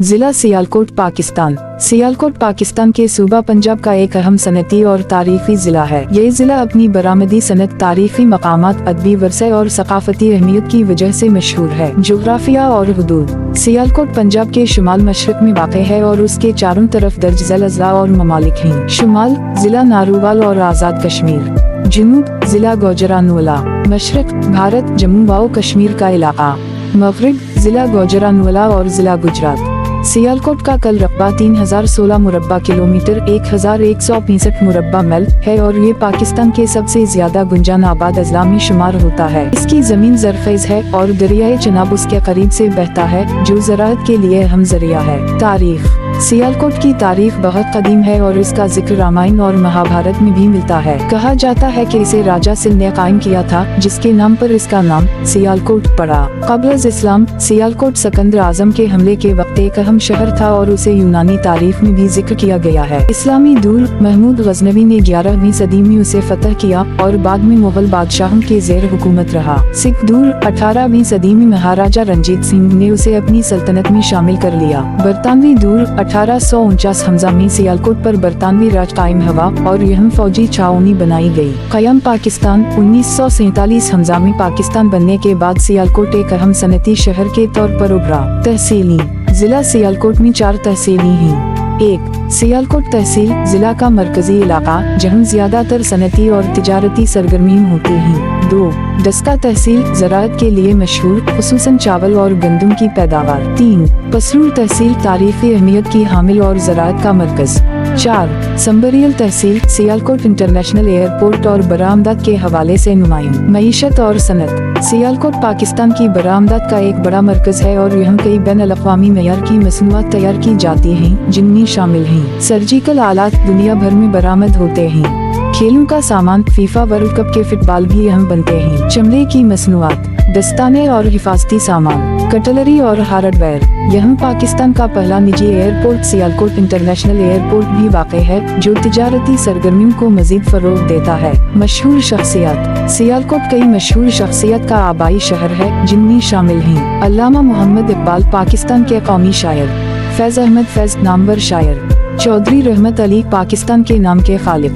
जिला सियालकोट पाकिस्तान। सियालकोट पाकिस्तान के सूबा पंजाब का एक अहम सनती और तारीखी जिला है। ये जिला अपनी बरामदी सनत, तारीखी मकामात, अदबी वरसे और सकाफती अहमियत की वजह से मशहूर है। जोग्राफिया और हुदूद। सियालकोट पंजाब के शुमाल मशरक में वाक़ है और उसके चारों तरफ दर्ज झैल अज़ला और ममालिक हैं। शुमाल जिला नारोवाल और आज़ाद कश्मीर। जुनूब जिला गुजरानवाला। मशरक भारत, जम्मू व कश्मीर का इलाका। मगरिब जिला गुजरानवाला और जिला गुजरात। सियालकोट का कल रकबा 3016 मुरब्बा किलोमीटर 1165 मुरब्बा मील है और ये पाकिस्तान के सबसे ज्यादा गुंजान आबाद अजला में शुमार होता है। इसकी जमीन ज़रख़ेज़ है और दरियाए चनाब उसके करीब से बहता है, जो ज़राअत के लिए अहम जरिया है। तारीख। सियालकोट की तारीख बहुत कदीम है और इसका जिक्र रामायण और महाभारत में भी मिलता है। कहा जाता है कि इसे राजा सिल ने कायम किया था, जिसके नाम पर इसका नाम सियालकोट पड़ा। क़ब्ल इस्लाम सियालकोट सिकंदर आज़म के हमले के वक्त एक अहम शहर था और उसे यूनानी तारीख में भी जिक्र किया गया है। इस्लामी दूर महमूद गजनवी ने 11वीं सदी में उसे फतह किया और बाद में मुगल बादशाहों के ज़ेर हुकूमत रहा। सिख दूर 18वीं सदी में महाराजा रंजीत सिंह ने उसे अपनी सल्तनत में शामिल कर लिया। बरतानवी दूर 1849 हमजा में सियालकोट पर बरतानवी राज कायम हुआ और यहाँ फौजी छावनी बनाई गई। क़याम पाकिस्तान 1947 हमजा में पाकिस्तान बनने के बाद सियालकोट एक अहम सनती शहर के तौर पर उभरा। तहसीली। जिला सियालकोट में 4 तहसीलें हैं। 1. सियालकोट तहसील जिला का मरकजी इलाका, जहाँ ज्यादातर सनती और तिजारती सरगर्मियाँ होती हैं। 2. डस्का तहसील ज़राअत के लिए मशहूर, खुसूसन चावल और गंदम की पैदावार। 3. पसरूर तहसील तारीखी अहमियत की हामिल और ज़राअत का मरकज। 4. संबरियल तहसील सियालकोट इंटरनेशनल एयरपोर्ट और बरामदात के हवाले से नुमायां। मईशत और सनत। सियालकोट पाकिस्तान की बरामदात का एक बड़ा मरकज है और यहाँ कई बैन-अल-अक़वामी मेयार की मसनूआत तैयार की जाती हैं, जिनमें शामिल हैं सर्जिकल आलात दुनिया भर में बरामद होते हैं। खेलों का सामान, फीफा वर्ल्ड कप के फुटबॉल भी यहाँ बनते हैं। चमड़े की मसनूआत, दस्ताने और हिफाजती सामान, कटलरी और हार्डवेयर। यहाँ पाकिस्तान का पहला निजी एयरपोर्ट सियालकोट इंटरनेशनल एयरपोर्ट भी वाक़ है, जो तिजारती सरगर्मियों को मजीद फरोग देता है। मशहूर शख्सियत। सियालकोट कई मशहूर शख्सियत का आबाई शहर है, जिनमें शामिल हैं अल्लामा मोहम्मद इकबाल पाकिस्तान के कौमी शायर, फैज़ अहमद फैज़ नामवर शायर, चौधरी रहमत अली पाकिस्तान के नाम के खालिक,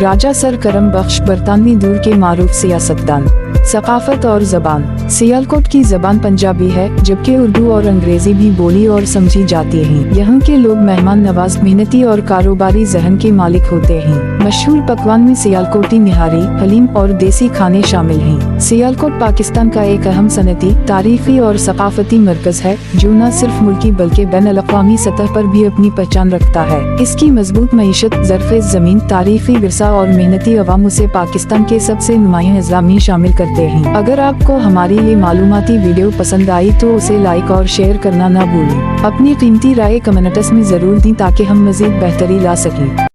राजा सर करम बख्श बरतानवी दूर के मारूफ सियासतदान। सकाफत और ज़बान। सियालकोट की ज़बान पंजाबी है, जबकि उर्दू और अंग्रेजी भी बोली और समझी जाती हैं। यहाँ के लोग मेहमान नवाज, मेहनती और कारोबारी ज़हन के मालिक होते हैं। मशहूर पकवान में सियालकोटी निहारी, हलीम और देसी खाने शामिल हैं। सियालकोट पाकिस्तान का एक अहम सनती, तारीखी और सकाफती मरकज है, जो न सिर्फ मुल्की बल्कि बैन-अल-अक़वामी सतह पर भी अपनी पहचान रखता है। इसकी मजबूत मईशत, ज़रख़ेज़ ज़मीन, तारीखी विरसा और मेहनती अवाम उसे पाकिस्तान के सबसे नुमायां अज़ला में शामिल करते हैं। अगर आपको हमारी ये मालूमाती वीडियो पसंद आई तो उसे लाइक और शेयर करना ना भूलें। अपनी कीमती राय कमेंट्स में जरूर दें ताकि हम मज़ीद बेहतरी ला सकें।